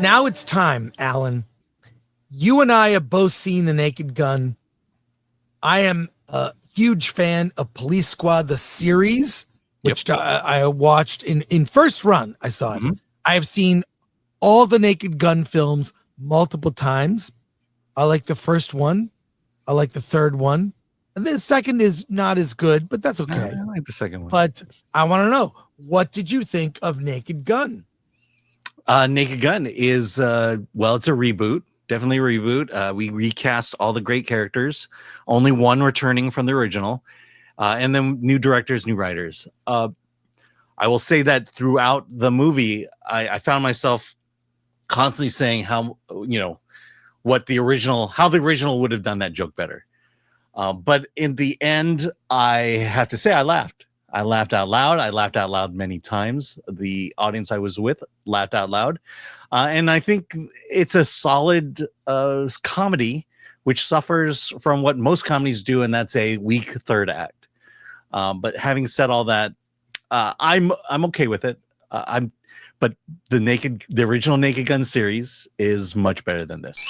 Now it's time, Alan. You and I have both seen The Naked Gun. I am a huge fan of Police Squad, the series, which I watched in first run. I saw it. I have seen all the Naked Gun films multiple times. I like the first one. I like the third one. And the second is not as good, but that's okay. I like the second one. But I want to know, what did you think of Naked Gun? Naked Gun is, it's a reboot. Definitely a reboot. We recast all the great characters. Only one returning from the original. And then new directors, new writers. I will say that throughout the movie, I found myself constantly saying how the original would have done that joke better. But in the end, I have to say I laughed. I laughed out loud. I laughed out loud many times. The audience I was with laughed out loud. And I think it's a solid comedy, which suffers from what most comedies do, and that's a weak third act. But having said all that, I'm okay with it. But the original Naked Gun series is much better than this.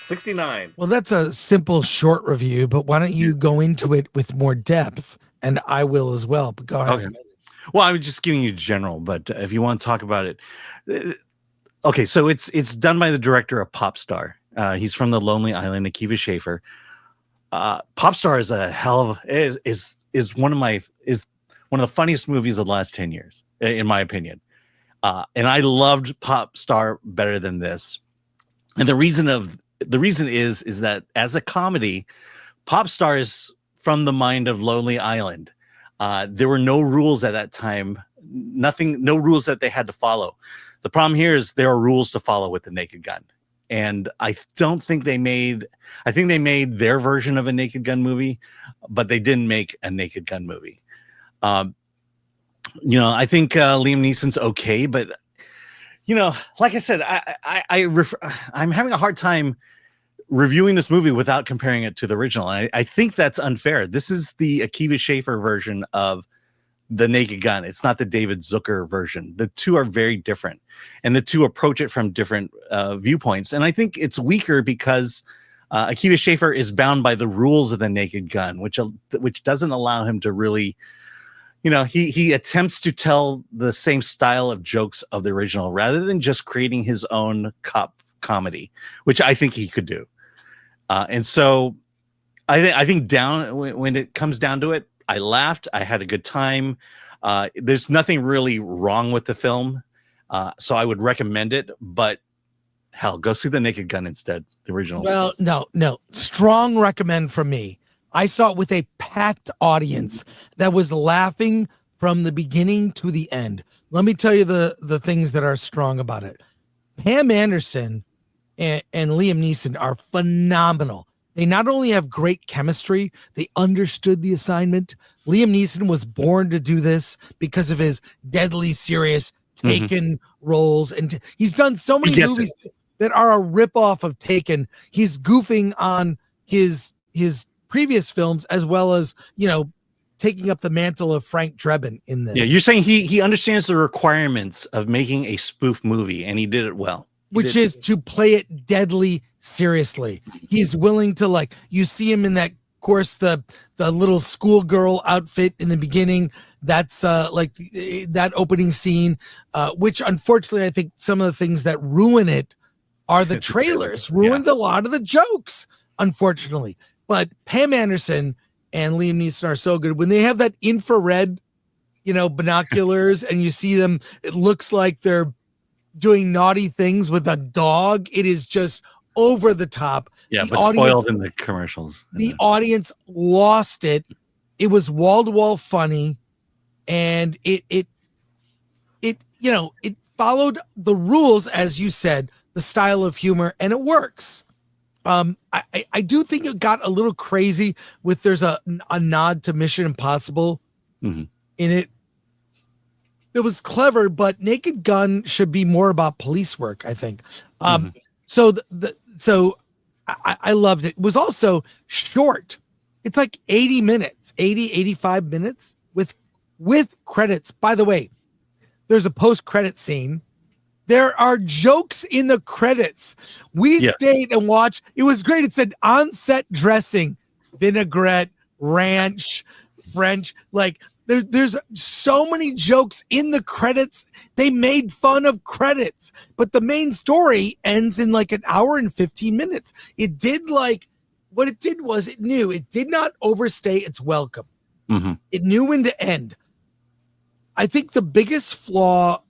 69. Well, that's a simple short review, but why don't you go into it with more depth? And I will as well, but go ahead. Okay. Well, I was just giving you general, but if you want to talk about it. Okay, so it's done by the director of Pop Star. He's from The Lonely Island, Akiva Schaffer. Pop Star is a hell of is one of the funniest movies of the last 10 years, in my opinion. And I loved Pop Star better than this. And the reason is that as a comedy, Pop Star is from the mind of Lonely Island. There were no rules at that time, no rules that they had to follow. The problem here is there are rules to follow with the Naked Gun. And I think they made their version of a Naked Gun movie, but they didn't make a Naked Gun movie. I think Liam Neeson's okay, but like I said, I'm having a hard time reviewing this movie without comparing it to the original. And I think that's unfair. This is the Akiva Schaffer version of the Naked Gun. It's not the David Zucker version. The two are very different, and the two approach it from different viewpoints. And I think it's weaker because Akiva Schaffer is bound by the rules of the Naked Gun, which doesn't allow him to really, he attempts to tell the same style of jokes of the original rather than just creating his own cop comedy, which I think he could do. And so I think when it comes down to it, I laughed. I had a good time. There's nothing really wrong with the film. So I would recommend it, but hell, go see The Naked Gun instead. The original. Well, no. Strong recommend from me. I saw it with a packed audience that was laughing from the beginning to the end. Let me tell you the things that are strong about it. Pam Anderson and Liam Neeson are phenomenal. They not only have great chemistry, they understood the assignment. Liam Neeson was born to do this because of his deadly serious Taken roles. And he's done so many movies that are a ripoff of Taken. He's goofing on his previous films as well as, taking up the mantle of Frank Drebin in this. Yeah, you're saying he understands the requirements of making a spoof movie, and he did it well. Which is to play it deadly seriously. He's willing to, you see him in that course, the little schoolgirl outfit in the beginning. That's that opening scene, which unfortunately I think some of the things that ruin it are the trailers. Ruined a lot of the jokes, unfortunately. But Pam Anderson and Liam Neeson are so good. When they have that infrared, binoculars and you see them, it looks like they're doing naughty things with a dog. It is just over the top. Yeah, but spoiled in the commercials. The audience lost it. It was wall-to-wall funny, and it followed the rules, as you said, the style of humor, and it works. I do think it got a little crazy with there's a nod to Mission Impossible in it. It was clever, but Naked Gun should be more about police work, I think. So I loved it. It was also short. It's like 80 minutes, 85 minutes with credits. By the way, there's a post-credit scene There are jokes in the credits. We Yeah. stayed and watched. It was great. It said on-set dressing, vinaigrette, ranch, French. Like there's so many jokes in the credits. They made fun of credits, but the main story ends in like an hour and 15 minutes. It did like what it did was it knew it did not overstay its welcome. Mhm. It knew when to end. I think the biggest flaw,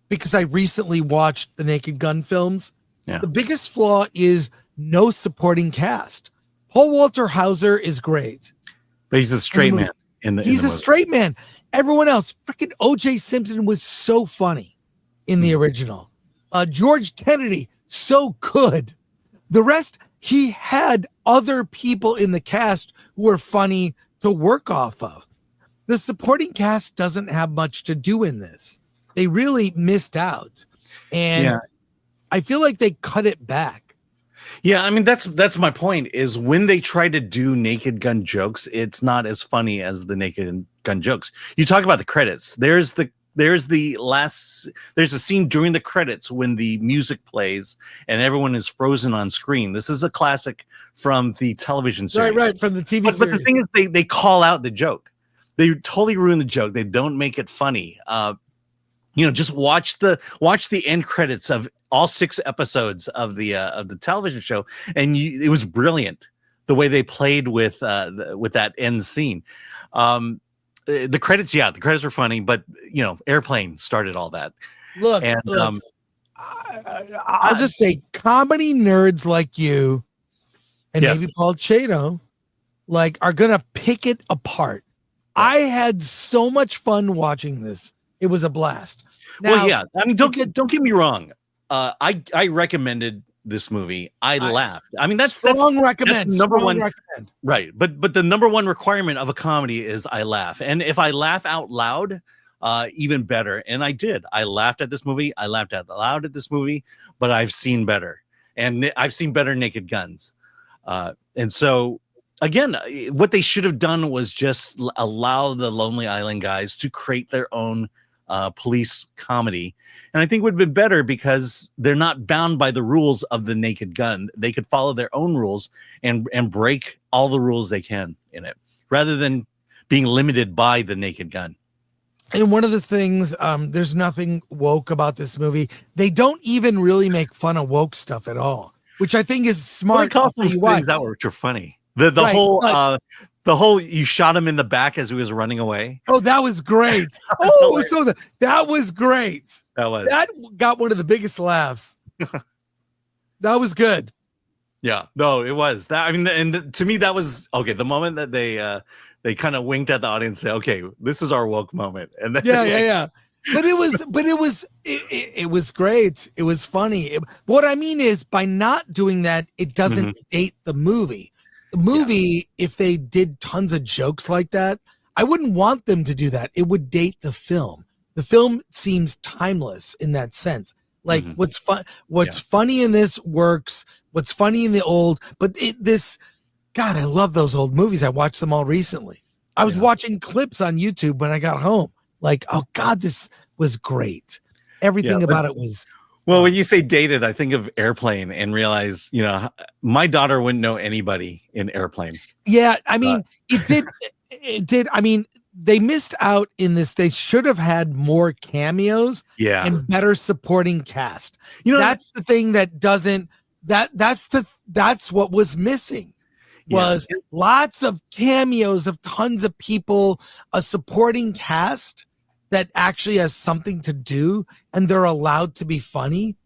because I recently watched the Naked Gun films, Yeah. the biggest flaw is no supporting cast. Paul Walter Hauser is great. But he's a straight man He's a movie. straight man. Everyone else, freaking O.J. Simpson was so funny in the original. George Kennedy, so good. The rest, he had other people in the cast who were funny to work off of. The supporting cast doesn't have much to do in this. They really missed out. And I feel like they cut it back. Yeah, I mean that's my point is when they try to do Naked Gun jokes, it's not as funny as the Naked Gun jokes. You talk about the credits. There's a scene during the credits when the music plays and everyone is frozen on screen. This is a classic from the television series. Right, from the TV series. But the thing is they call out the joke. They totally ruin the joke. They don't make it funny. Just watch the end credits of all 6 episodes of the television show, and it was brilliant the way they played with that end scene. The credits were funny, but Airplane started all that. Look, I'll just say comedy nerds like you and maybe Paul Chano are gonna pick it apart. I had so much fun watching this. It was a blast. Now, I mean, don't get me wrong. I recommended this movie. I laughed. I mean, that's number one. Recommend. Right, but the number one requirement of a comedy is I laugh, and if I laugh out loud, even better. And I did. I laughed at this movie. I laughed out loud at this movie. But I've seen better, and I've seen better Naked Guns, and so. Again, what they should have done was just allow the Lonely Island guys to create their own police comedy. And I think it would have been better because they're not bound by the rules of the Naked Gun. They could follow their own rules and break all the rules they can in it rather than being limited by the Naked Gun. And one of the things, there's nothing woke about this movie. They don't even really make fun of woke stuff at all, which I think is smart. Well, things that were funny. The whole you shot him in the back as he was running away. Oh, that was great. That was great. That got one of the biggest laughs. That was good. Yeah, no, it was that. I mean, and to me, that was okay. The moment that they kind of winked at the audience, and say, "Okay, this is our woke moment," and then yeah. But it was great. It was funny. What I mean is, by not doing that, it doesn't date the movie. The movie, if they did tons of jokes like that, I wouldn't want them to do that. It would date the film. The film seems timeless in that sense. Like what's funny in this works. What's funny in the old, but God, I love those old movies. I watched them all recently. I was watching clips on YouTube when I got home. Like, oh God, this was great. Everything about it was. Well, when you say dated, I think of Airplane and realize, my daughter wouldn't know anybody in Airplane. Yeah, I mean, it did. I mean, they missed out in this. They should have had more cameos and better supporting cast. That's the thing that doesn't, that's what was missing. Was lots of cameos of tons of people, a supporting cast that actually has something to do and they're allowed to be funny,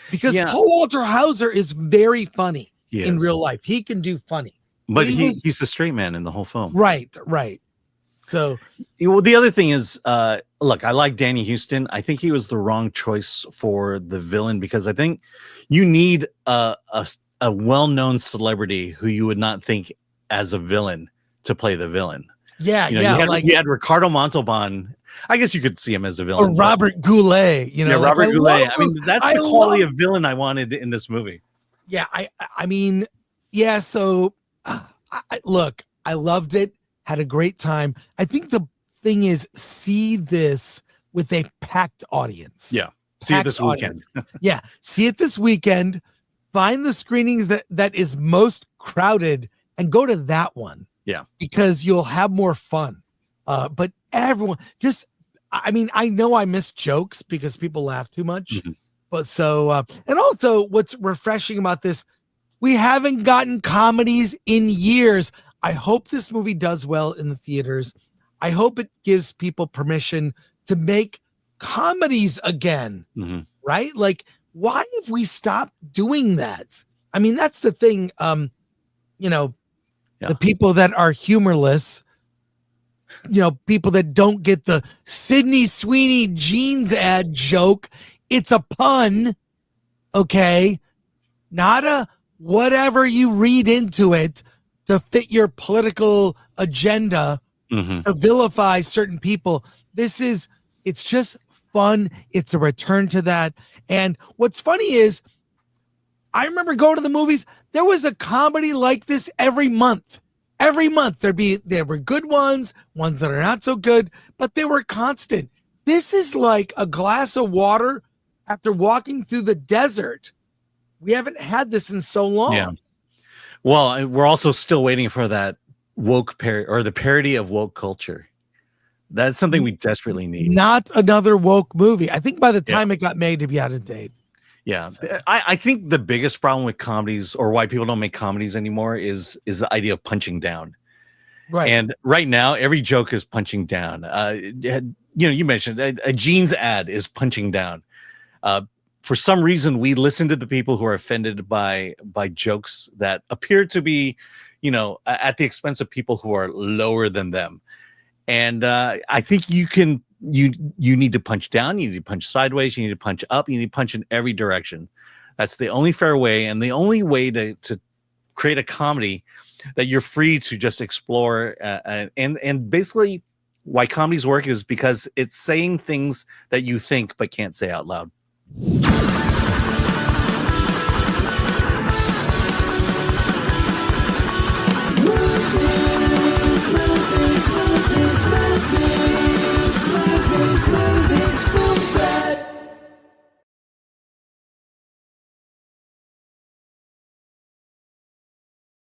because Paul Walter Hauser is very funny in real life. He can do funny, but he's the straight man in the whole film. Right. So, the other thing is, look, I like Danny Houston. I think he was the wrong choice for the villain, because I think you need a well-known celebrity who you would not think as a villain to play the villain. You had Ricardo Montalban. I guess you could see him as a villain. Or Robert Goulet. Robert Goulet. I mean, that's the quality of villain I wanted in this movie. Yeah, I mean, yeah. So, look, I loved it. Had a great time. I think the thing is, see this with a packed audience. Yeah. See it packed this weekend. audience. Yeah, see it this weekend. Find the screenings that is most crowded and go to that one. Yeah, because you'll have more fun. But everyone just, I mean, I know I miss jokes because people laugh too much. Mhm. But so, and also what's refreshing about this, we haven't gotten comedies in years. I hope this movie does well in the theaters. I hope it gives people permission to make comedies again, Mhm. right? Like, why have we stopped doing that? I mean, that's the thing. You know, Yeah. the people that are humorless, people that don't get the Sydney Sweeney jeans ad joke. It's a pun, okay? Not a whatever you read into it to fit your political agenda Mhm. to vilify certain people. It's just fun. It's a return to that. And what's funny is I remember going to the movies. There was a comedy like this every month. Every month there were good ones that are not so good, but they were constant. This is like a glass of water after walking through the desert. We haven't had this in so long. Yeah. Well, we're also still waiting for that woke or the parody of woke culture. That's something we desperately need. Not another woke movie. I think by the time it got made, it'd be out of date. Yeah. So. I think the biggest problem with comedies, or why people don't make comedies anymore, is the idea of punching down. Right. And right now, every joke is punching down. You mentioned a jeans ad is punching down. For some reason, we listen to the people who are offended by jokes that appear to be, at the expense of people who are lower than them. And I think you need to punch down, you need to punch sideways, you need to punch up, you need to punch in every direction. That's the only fair way, and the only way to create a comedy that you're free to just explore. And basically, why comedies work is because it's saying things that you think but can't say out loud.